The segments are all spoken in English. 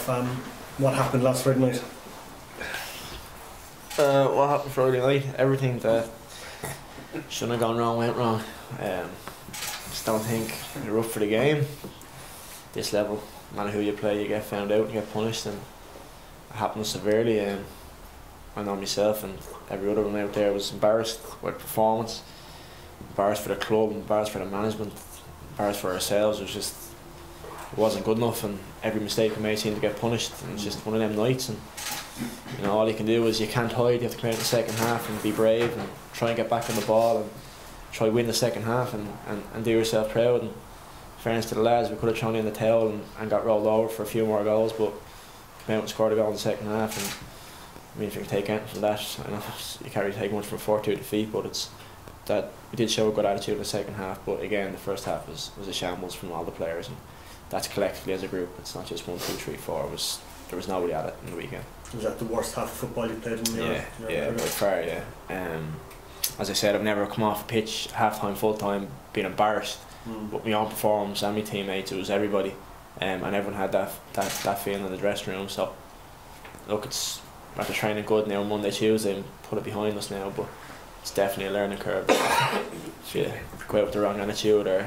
what happened last Friday night? What happened Friday night? Everything that shouldn't have gone wrong went wrong. Just don't think you're up for the game. This level, no matter who you play, you get found out, you get punished, and it happened severely. I know myself and every other one out there was embarrassed with performance, embarrassed for the club, embarrassed for the management, embarrassed for ourselves. It wasn't good enough, and every mistake we made seemed to get punished. And it's just one of them nights, and all you can do is you can't hide. You have to come out in the second half and be brave and try and get back on the ball and try win the second half and do yourself proud. And fairness to the lads, we could have thrown in the towel and got rolled over for a few more goals, but came out and scored a goal in the second half. And I mean, if you can take anything from that, I know you can't really take much from a 4-2 defeat, but it's that we did show a good attitude in the second half. But again, the first half was a shambles from all the players, and that's collectively as a group. It's not just 1, 2, 3, 4. There was nobody at it in the weekend. Was that the worst half of football you played in your career? By far, yeah. As I said, I've never come off a pitch half time, full time, being embarrassed. But my own performance and my teammates, it was everybody, and everyone had that feeling in the dressing room. So look, it's after training good now Monday, Tuesday, and put it behind us now. But it's definitely a learning curve. If you go out with the wrong attitude or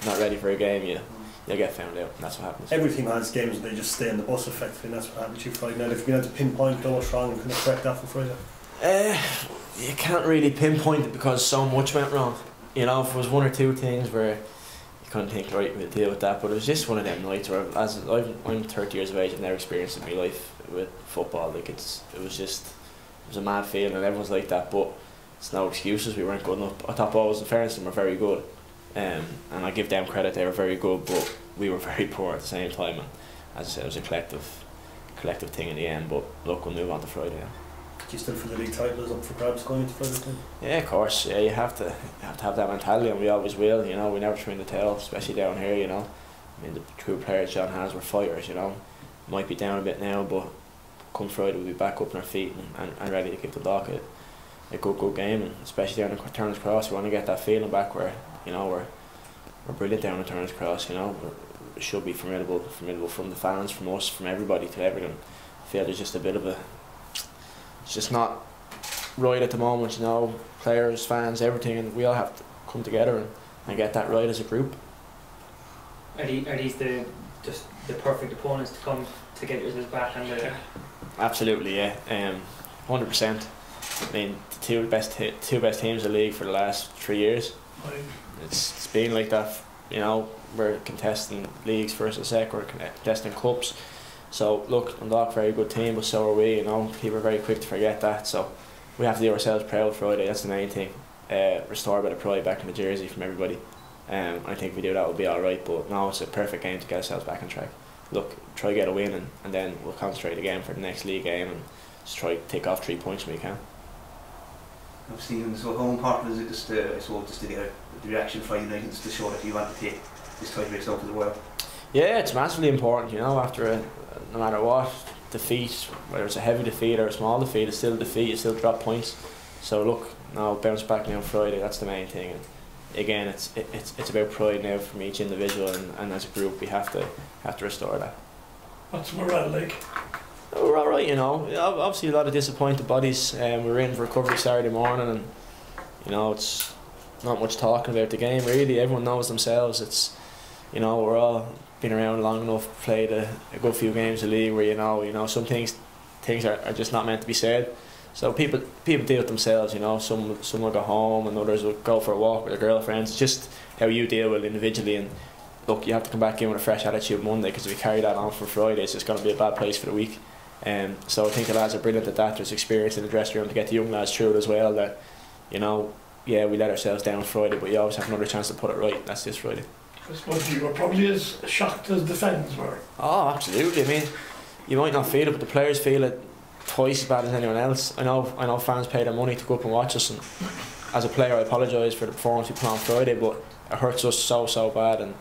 not ready for a game, you'll get found out, and that's what happens. Every team has games and they just stay in the bus effectively, and that's what happened to you Friday night. If you've been able to pinpoint what's wrong and kind of correct that for Friday? You can't really pinpoint it because so much went wrong. If it was 1 or 2 things where you couldn't think, right, we'll deal with that, but it was just one of them nights where, I'm 30 years of age, I've never experienced it in my life with football. Like it was a mad feeling, and everyone's like that, but it's no excuses. We weren't good enough. I thought Bows and fairness were very good. And I give them credit, they were very good, but we were very poor at the same time. And as I said, it was a collective thing in the end. But look, we'll move on to Friday. Yeah. Do you still feel the league title is up for grabs going into Friday? Yeah, of course. Yeah, you have to have that mentality, and we always will. We never throw in the towel, especially down here. I mean, the 2 players John has were fighters. Might be down a bit now, but come Friday we'll be back up on our feet and ready to give the Dock a good game, and especially down in Turner's Cross, we want to get that feeling back where we're brilliant down in Turner's Cross. It should be formidable from the fans, from us, from everybody to everyone. I feel there's just a bit of it's just not right at the moment. Players, fans, everything, and we all have to come together and get that right as a group. Are these the perfect opponents to come to get yourselves back? Absolutely, yeah. 100%. I mean, the two best teams in the league for the last 3 years. It's been like that. We're contesting leagues first and second. We're contesting cups. So look, Dundalk very good team, but so are we. People are very quick to forget that. So we have to do ourselves proud Friday. That's the main thing. Restore a bit of pride back in the jersey from everybody. I think if we do that, we'll be all right. But no, it's a perfect game to get ourselves back on track. Look, try to get a win, and then we'll concentrate again for the next league game and just try to take off 3 points when we can. Stephen, so how important is it just to get the reaction Friday night and just to show that you want to take this title race out to the world? Yeah, it's massively important. After no matter what defeat, whether it's a heavy defeat or a small defeat, it's still a defeat. You still drop points. So look, now bounce back now on Friday. That's the main thing. And again, it's about pride now from each individual, and as a group, we have to restore that. What's morale like? We're all right, Obviously, a lot of disappointed bodies. We're in for recovery Saturday morning, and it's not much talking about the game really. Everyone knows themselves. It's we're all been around long enough, played a good few games of the league where some things are just not meant to be said. So people deal with themselves. Some will go home and others will go for a walk with their girlfriends. It's just how you deal with it individually. And look, you have to come back in with a fresh attitude Monday, because if we carry that on for Friday, it's just going to be a bad place for the week. So I think the lads are brilliant at that. There's experience in the dressing room to get the young lads through it as well. That yeah, we let ourselves down Friday, but you always have another chance to put it right. That's this Friday. I suppose you were probably as shocked as the fans were. Oh, absolutely. I mean, you might not feel it, but the players feel it twice as bad as anyone else. I know fans pay their money to go up and watch us, and as a player I apologise for the performance we put on Friday, but it hurts us so bad, and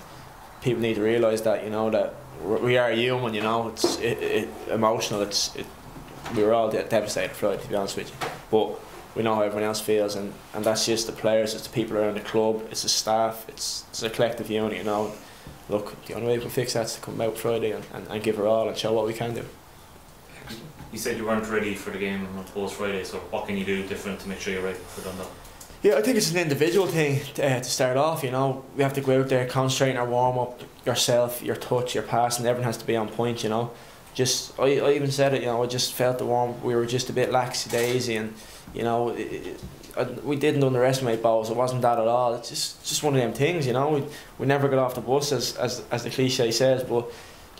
people need to realise that that we are human. It's emotional. We were all devastated Friday, to be honest with you, but we know how everyone else feels, and that's just the players, it's the people around the club, it's the staff, it's a collective unit. look, the only way we can fix that is to come out Friday and give her all and show what we can do. You said you weren't ready for the game on post Friday, so what can you do different to make sure you're ready for Dundalk? Yeah, I think it's an individual thing to start off. You know, we have to go out there, concentrate on our warm up, yourself, your touch, your passing, everything has to be on point. You know, I even said it. You know, I just felt we were just a bit lackadaisy, and you know, we didn't underestimate balls. It wasn't that at all. It's just one of them things. You know, we never got off the bus as the cliche says, but.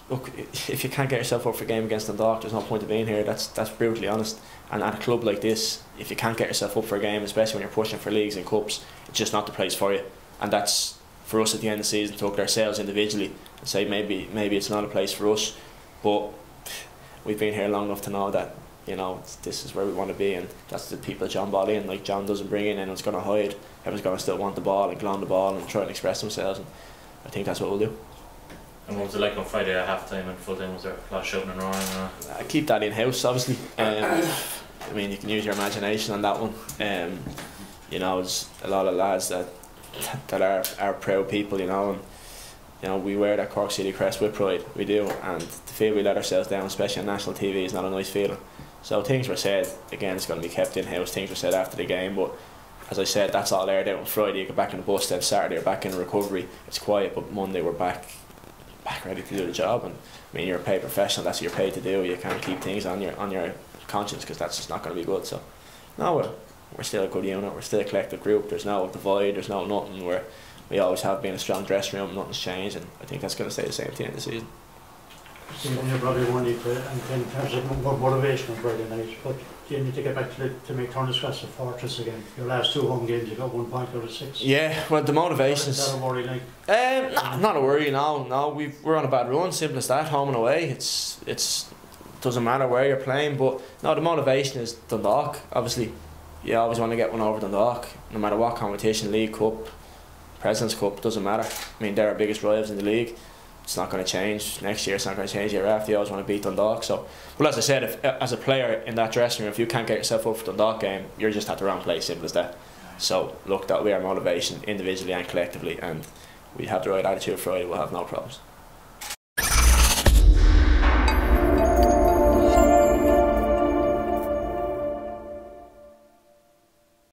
Look, if you can't get yourself up for a game against Dundalk, there's no point of being here. That's brutally honest. And at a club like this, if you can't get yourself up for a game, especially when you're pushing for leagues and cups, it's just not the place for you. And that's for us at the end of the season to look at ourselves individually and say maybe it's not a place for us. But we've been here long enough to know that, you know, this is where we want to be, and that's the people that John brought in. Like, John doesn't bring in anyone's going to hide. Everyone's going to still want the ball and glow on the ball and try and express themselves. And I think that's what we'll do. And what was it like on Friday at half time and full time? Was there a lot of shouting and roaring? I keep that in house, obviously. I mean, you can use your imagination on that one. You know, there's a lot of lads that are proud people, you know, and you know, we wear that Cork City crest with pride, we do, and to feel we let ourselves down, especially on national TV, is not a nice feeling. So things were said, again, it's going to be kept in house. Things were said after the game, but as I said, that's all aired out on Friday. You get back in the bus, then Saturday you're back in recovery. It's quiet, but Monday we're back ready to do the job. And I mean, you're a paid professional, that's what you're paid to do. You can't keep things on your conscience, because that's just not going to be good. So no, we're still a good unit, we're still a collective group. There's no divide, there's no nothing. We always have been a strong dressing room, nothing's changed, and I think that's going to stay the same at the end of the season. You probably won't need to, and in terms of motivation on Friday night, but you need to get back to make Turner's Crest a fortress again. Your last 2 home games, you got 1 point out of 6. Yeah, well, the motivation's... Is that a worry, like? Not a worry, no. We're on a bad run, simple as that, home and away. It's doesn't matter where you're playing, but no, the motivation is Dundalk. Obviously, you always want to get one over Dundalk, no matter what competition, League Cup, President's Cup, doesn't matter. I mean, they're our biggest rivals in the league. It's not going to change next year, it's not going to change the year after. You always want to beat Dundalk. So, well, as I said, as a player in that dressing room, if you can't get yourself up for the Dundalk game, you're just at the wrong place, simple as that. So look, that'll be our motivation individually and collectively, and we have the right attitude Friday, we'll have no problems.